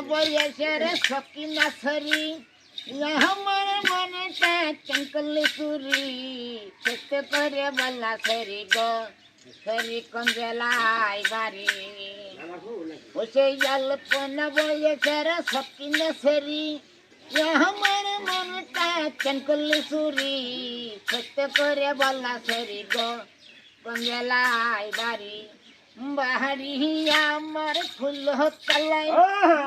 বয়সের সকিনা সরি আমার মনটা চঙ্কল সুরি সত্য করে বলা সরি গো সরি কঞ্জলাই বাড়ি ওসে অল্পনা বয়সের সকিনা সরি আমার মনটা চঙ্কল সুরি সত্য করে বলা সরি গো কঞ্জলাই বাড়ি বাহারি আমার ফুল তলায়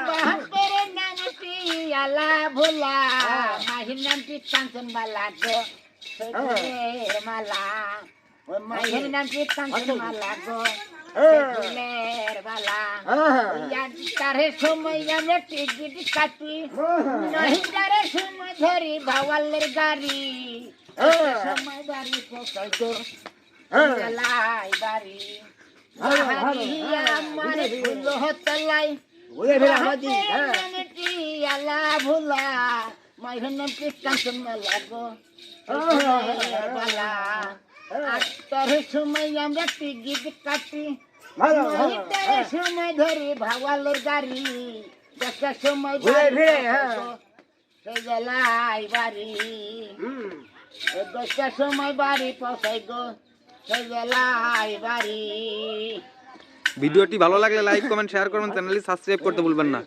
বাহার নামটি আলা ভোলা মাহির নামটি কাঞ্চন বালা গো ফুলের মালা ও মাহির নামটি কাঞ্চন মালা গো ফুলের মালা তারে সময় আমরা টিকিট কাটি নহিদারে সময় ধরি ভাওয়ালের গাড়ি সময় গাড়ি পৌঁছাই তো লাই বাড়ি আমার ফুল হতলাই আলা ভোলা মাইহন কাঞ্চন মালা গো আটটার সময় আমরা টিকিট কাটি সময় ধরে ভাওয়ালের গাড়ি 10টার সময় লাই বাড়ি 10টার সময় বাড়ি পৌঁছাই গো ভিডিওটি ভালো লাগলে লাইক কমেন্ট শেয়ার করবেন চ্যানেলটি সাবস্ক্রাইব করতে ভুলবেন না।